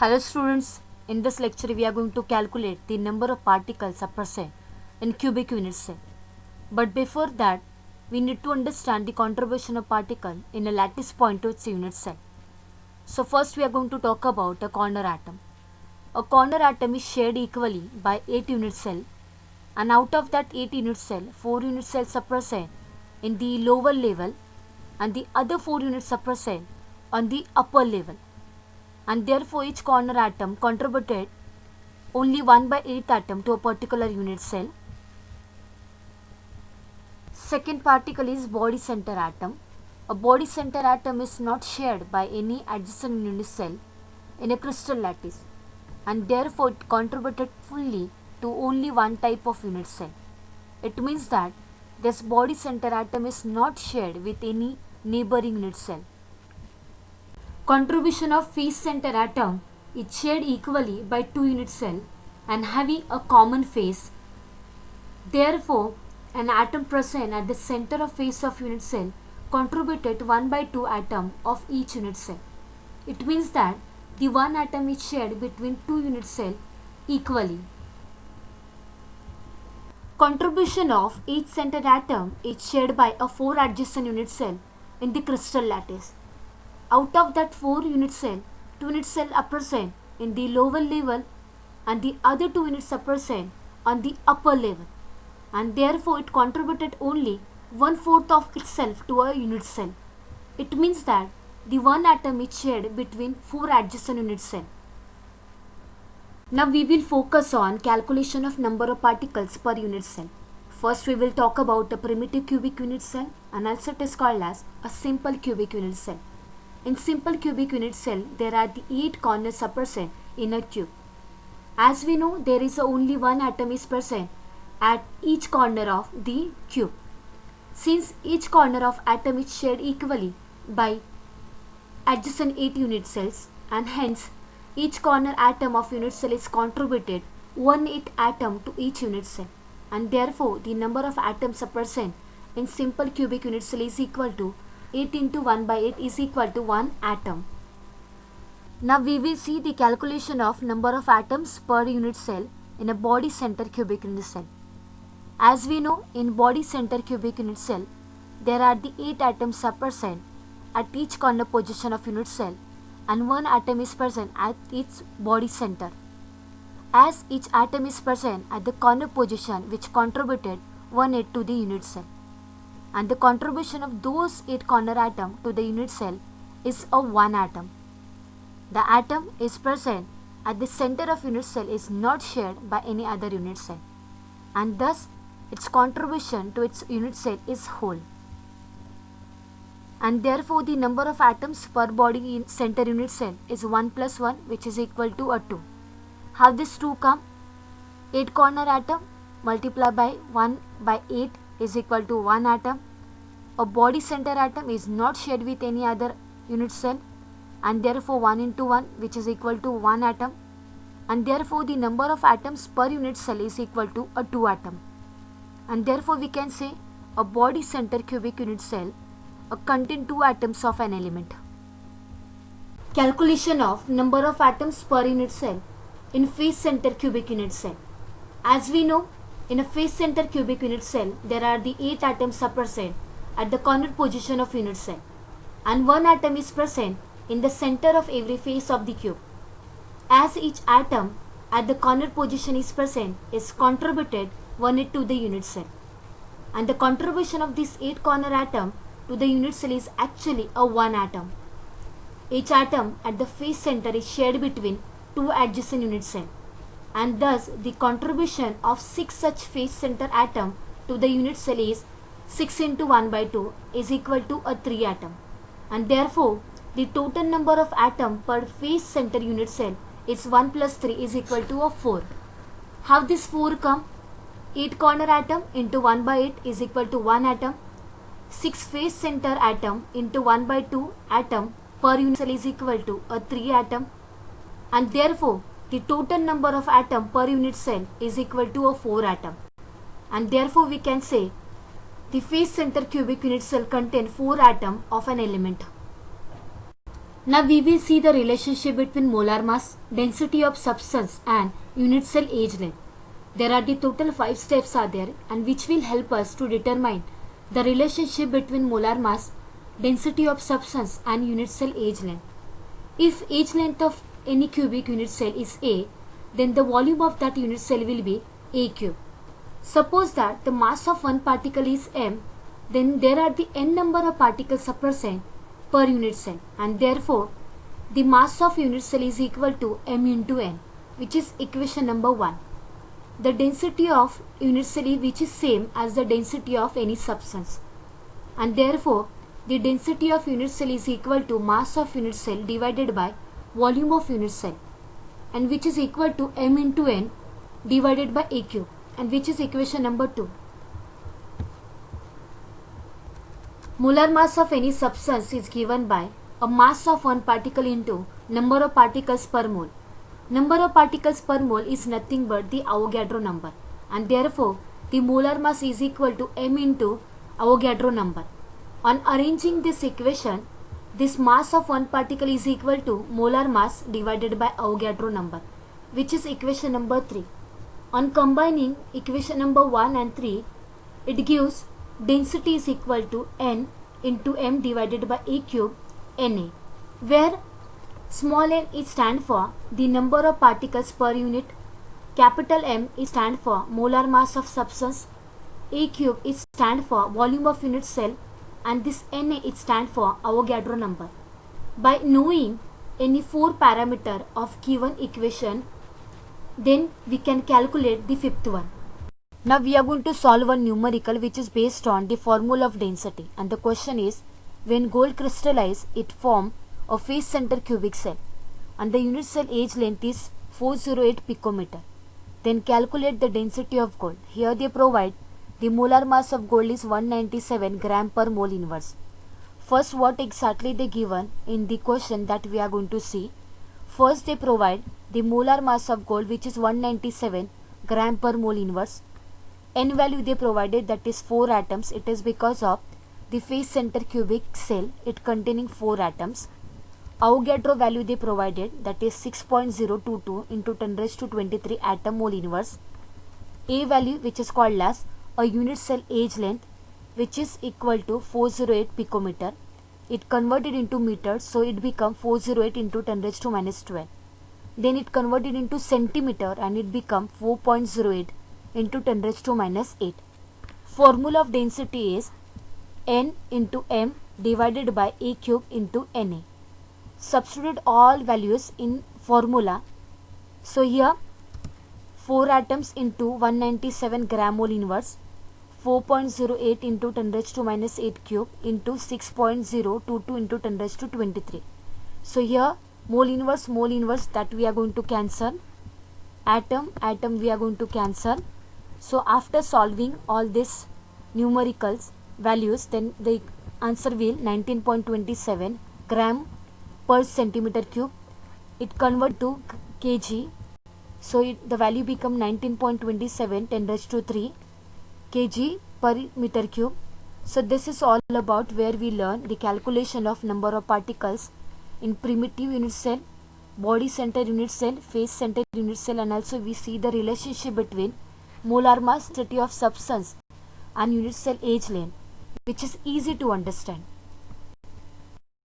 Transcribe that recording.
Hello students, in this lecture we are going to calculate the number of particles present in cubic unit cell. But before that, we need to understand the contribution of particle in a lattice point to its unit cell. So first we are going to talk about a corner atom. A corner atom is shared equally by 8 unit cell, and out of that 8 unit cell, 4 unit cells are present in the lower level and the other 4 units are present on the upper level. And therefore each corner atom contributed only 1 by 8th atom to a particular unit cell. Second particle is body center atom. A body center atom is not shared by any adjacent unit cell in a crystal lattice, and therefore it contributed fully to only one type of unit cell. It means that this body center atom is not shared with any neighboring unit cell. Contribution of face center atom is shared equally by 2 unit cell and having a common face. Therefore, an atom present at the center of face of unit cell contributed 1 by 2 atom of each unit cell. It means that the one atom is shared between 2 unit cell equally. Contribution of each centered atom is shared by a 4 adjacent unit cell in the crystal lattice. Out of that 4 unit cell, 2 unit cells are present in the lower level and the other 2 units are present on the upper level, and therefore it contributed only 1/4 of itself to a unit cell. It means that the one atom is shared between 4 adjacent unit cells. Now we will focus on calculation of number of particles per unit cell. First we will talk about a primitive cubic unit cell, and also it is called as a simple cubic unit cell. In simple cubic unit cell, there are the 8 corners are present in a cube. As we know, there is only one atom is present at each corner of the cube. Since each corner of atom is shared equally by adjacent 8 unit cells, and hence each corner atom of unit cell is contributed 1/8 atom to each unit cell, and therefore the number of atoms are present in simple cubic unit cell is equal to 8 into 1 by 8 is equal to 1 atom. Now we will see the calculation of number of atoms per unit cell in a body center cubic unit cell. As we know, in body center cubic unit cell, there are the 8 atoms are present at each corner position of unit cell, and 1 atom is present at its body center. As each atom is present at the corner position, which contributed 1/8 to the unit cell, and the contribution of those 8 corner atom to the unit cell is a 1 atom. The atom is present at the center of unit cell is not shared by any other unit cell, and thus its contribution to its unit cell is whole. And therefore the number of atoms per body center unit cell is 1 plus 1, which is equal to a 2. How this 2 come? 8 corner atom multiplied by 1 by 8 is equal to 1 atom. A body center atom is not shared with any other unit cell, and therefore 1 into 1, which is equal to 1 atom, and therefore the number of atoms per unit cell is equal to a 2 atom, and therefore we can say a body center cubic unit cell contain 2 atoms of an element. Calculation of number of atoms per unit cell in face center cubic unit cell. As we know, in a face center cubic unit cell, there are the 8 atoms are present at the corner position of unit cell, and 1 atom is present in the center of every face of the cube. As each atom at the corner position is present is contributed 1/8 to the unit cell, and the contribution of this 8 corner atom to the unit cell is actually a 1 atom. Each atom at the face center is shared between 2 adjacent unit cells, and thus the contribution of 6 such face center atom to the unit cell is 6 into 1 by 2 is equal to a 3 atom, and therefore the total number of atom per face center unit cell is 1 plus 3 is equal to a 4. How this 4 come? 8 corner atom into 1 by 8 is equal to 1 atom. 6 face center atom into 1 by 2 atom per unit cell is equal to a 3 atom, and therefore the total number of atom per unit cell is equal to a 4 atom, and therefore we can say the face center cubic unit cell contain 4 atom of an element. Now we will see the relationship between molar mass, density of substance and unit cell age length. There are the total 5 steps are there and which will help us to determine the relationship between molar mass, density of substance and unit cell age length. If age length of any cubic unit cell is A, then the volume of that unit cell will be A cube. Suppose that the mass of one particle is m, then there are the n number of particles are present per unit cell, and therefore the mass of unit cell is equal to m into n, which is equation number 1. The density of unit cell is which is same as the density of any substance, and therefore the density of unit cell is equal to mass of unit cell divided by volume of unit cell, and which is equal to m into n divided by a cube, and which is equation number 2. Molar mass of any substance is given by a mass of one particle into number of particles per mole. Number of particles per mole is nothing but the Avogadro number, and therefore the molar mass is equal to m into Avogadro number. On arranging this equation, this mass of one particle is equal to molar mass divided by Avogadro number, which is equation number 3. On combining equation number 1 and 3, it gives density is equal to n into m divided by a cube Na, where small n is stand for the number of particles per unit, capital M is stand for molar mass of substance, a cube is stand for volume of unit cell, and this Na is stand for Avogadro number. By knowing any 4 parameter of given equation, then we can calculate the 5th one. Now we are going to solve one numerical which is based on the formula of density, and the question is, when gold crystallizes, it form a face center cubic cell and the unit cell age length is 408 picometer. Then calculate the density of gold. Here they provide the molar mass of gold is 197 gram per mole inverse. First, what exactly they given in the question that we are going to see. First they provide the molar mass of gold which is 197 gram per mole inverse. N value they provided, that is 4 atoms. It is because of the face center cubic cell, it containing 4 atoms. Avogadro value they provided, that is 6.022 into 10 raised to 23 atom mole inverse. A value which is called as a unit cell age length, which is equal to 408 picometer. It converted into meters, so it become 408 into 10 raised to minus 12. Then it converted into centimeter and it become 4.08 into 10 raised to minus 8. Formula of density is n into m divided by a cube into Na. Substitute all values in formula. So here 4 atoms into 197 gram mole inverse, 4.08 into 10 raised to minus 8 cube into 6.022 into 10 raised to 23. So here mole inverse that we are going to cancel, atom we are going to cancel. So after solving all these numericals values, then the answer will 19.27 gram per centimeter cube. It convert to kg, so the value become 19.27 10 raised to 3 kg per meter cube. So this is all about where we learn the calculation of number of particles in primitive unit cell, body center unit cell, face center unit cell, and also we see the relationship between molar mass, density of substance and unit cell age length, which is easy to understand.